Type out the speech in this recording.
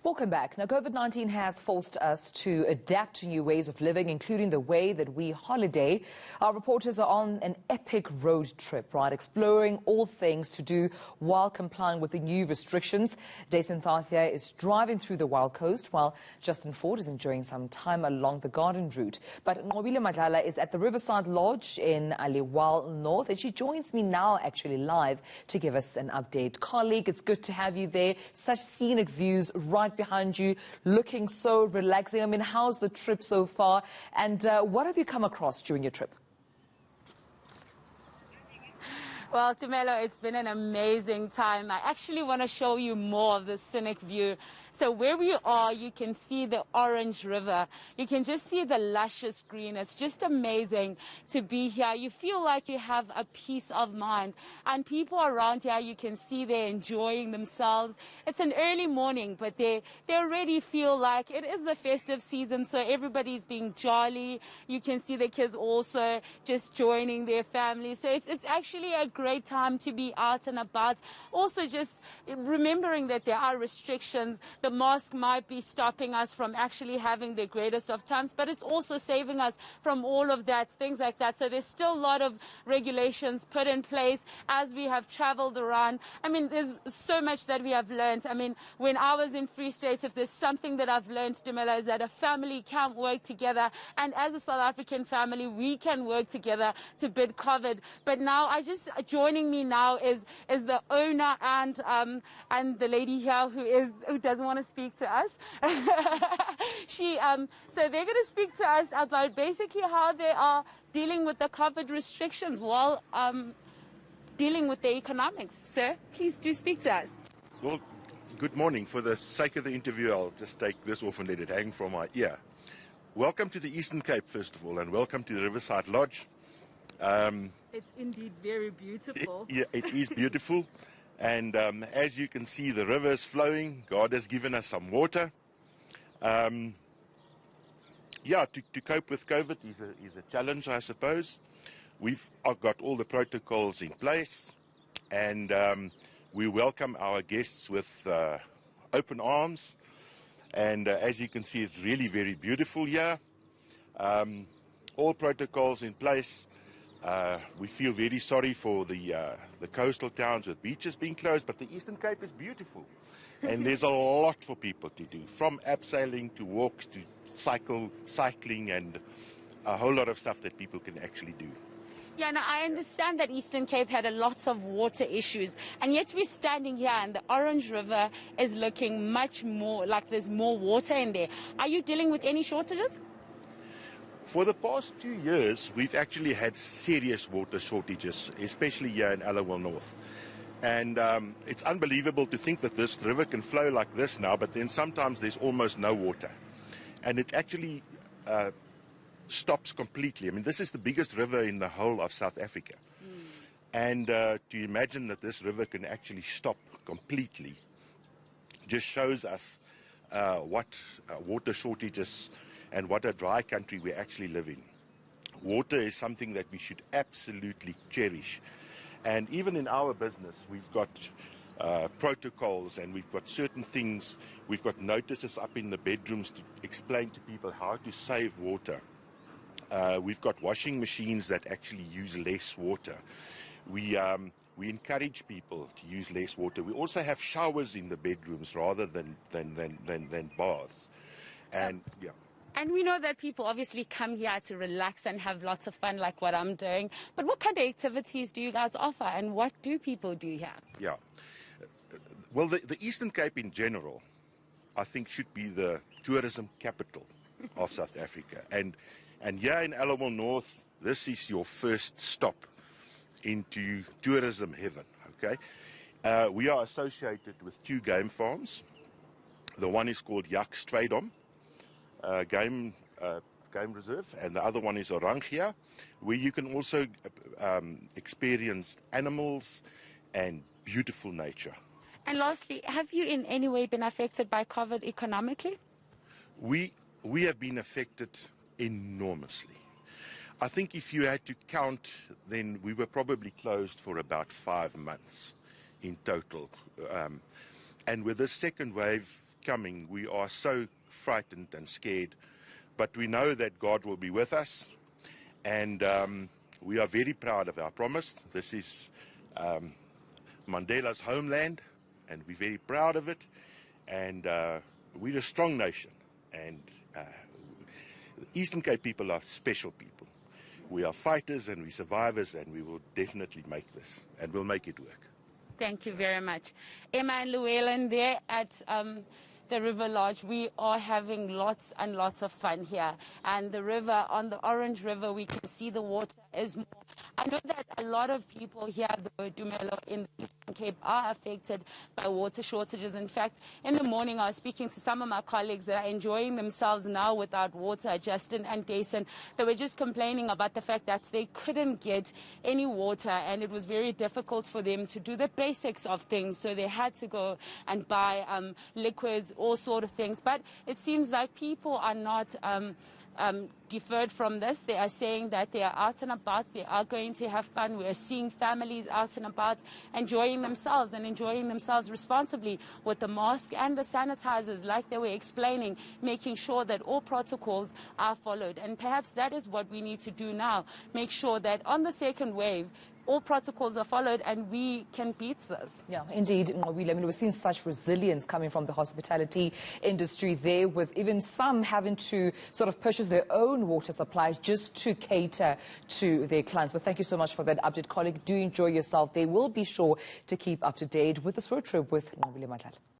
Welcome back. Now, COVID-19 has forced us to adapt to new ways of living, including the way that we holiday. Our reporters are on an epic road trip, right, exploring all things to do while complying with the new restrictions. Jason Thathia is driving through the Wild Coast, while Justin Ford is enjoying some time along the Garden Route. But Nqobile Madlala is at the Riverside Lodge in Aliwal North, and she joins me now actually live to give us an update. Colleague, it's good to have you there. Such scenic views right behind you, looking so relaxing. I mean, how's the trip so far? And what have you come across during your trip? Well, Tumelo, it's been an amazing time. I actually want to show you more of the Scenic View. So where we are, you can see the Orange River. You can just see the luscious green. It's just amazing to be here. You feel like you have a peace of mind. And people around here, you can see they're enjoying themselves. It's an early morning, but they already feel like it is the festive season, so everybody's being jolly. You can see the kids also just joining their families. So it's actually a great time to be out and about. Also just remembering that there are restrictions. The mask might be stopping us from actually having the greatest of times, but it's also saving us from all of that, things like that. So there's still a lot of regulations put in place as we have traveled around. I mean, there's so much that we have learned. I mean, when I was in Free State, if there's something that I've learned, Dumela, is that a family can work together. And as a South African family, we can work together to beat COVID. But now, joining me now is the owner and the lady here who doesn't want to speak to us. So they're going to speak to us about basically how they are dealing with the COVID restrictions while dealing with the economics. Sir, please do speak to us. Well, good morning. For the sake of the interview, I'll just take this off and let it hang from my ear. Welcome to the Eastern Cape, first of all, and welcome to the Riverside Lodge. It's indeed very beautiful. Yeah, it is beautiful. And as you can see, the river is flowing. God has given us some water. To cope with COVID is a challenge, I suppose. We've got all the protocols in place, and we welcome our guests with open arms. And as you can see, it's really very beautiful here. All protocols in place. We feel very sorry for the coastal towns with beaches being closed, but the Eastern Cape is beautiful. And there's a lot for people to do, from abseiling to walks to cycling, and a whole lot of stuff that people can actually do. Yeah, now I understand that Eastern Cape had a lot of water issues, and yet we're standing here and the Orange River is looking much more like there's more water in there. Are you dealing with any shortages? For the past 2 years, we've actually had serious water shortages, especially here in Aliwal North. And it's unbelievable to think that this river can flow like this now, but then sometimes there's almost no water. And it actually stops completely. I mean, this is the biggest river in the whole of South Africa. And to imagine that this river can actually stop completely just shows us what water shortages and what a dry country we actually live in. Water is something that we should absolutely cherish. And even in our business, we've got protocols, and we've got certain things. We've got notices up in the bedrooms to explain to people how to save water. We've got washing machines that actually use less water. We encourage people to use less water. We also have showers in the bedrooms rather than baths. And yeah. And we know that people obviously come here to relax and have lots of fun, like what I'm doing. But what kind of activities do you guys offer, and what do people do here? Yeah. Well, the Eastern Cape in general, I think, should be the tourism capital of South Africa. And here in Aliwal North, this is your first stop into tourism heaven, okay? We are associated with 2 game farms. The one is called Strydom Game Reserve, and the other one is Orangia, where you can also experience animals and beautiful nature. And lastly, have you in any way been affected by COVID economically? We have been affected enormously. I think if you had to count, then we were probably closed for about 5 months in total. And with this second wave coming, we are so frightened and scared. But we know that God will be with us, and we are very proud of our promise. This is Mandela's homeland, and we're very proud of it. And we're a strong nation, and the Eastern Cape people are special people. We are fighters and we're survivors, and we will definitely make this, and we'll make it work. Thank you very much. Emma and Llewellyn there at the River Lodge, we are having lots and lots of fun here. And the river, on the Orange River, we can see the water is more. I know that a lot of people here, the Dumelo in the Eastern Cape, are affected by water shortages. In fact, in the morning, I was speaking to some of my colleagues that are enjoying themselves now without water, Justin and Jason. They were just complaining about the fact that they couldn't get any water, and it was very difficult for them to do the basics of things. So they had to go and buy liquids, all sort of things. But it seems like people are not deferred from this. They are saying that they are out and about, they are going to have fun. We are seeing families out and about enjoying themselves, and enjoying themselves responsibly with the mask and the sanitizers, like they were explaining, making sure that all protocols are followed. And perhaps that is what we need to do now, make sure that on the second wave, all protocols are followed and we can beat this. Yeah, indeed. We're seeing such resilience coming from the hospitality industry there, with even some having to sort of purchase their own water supplies just to cater to their clients. But thank you so much for that update, colleague. Do enjoy yourself. They will be sure to keep up to date with this road trip with William Matlala.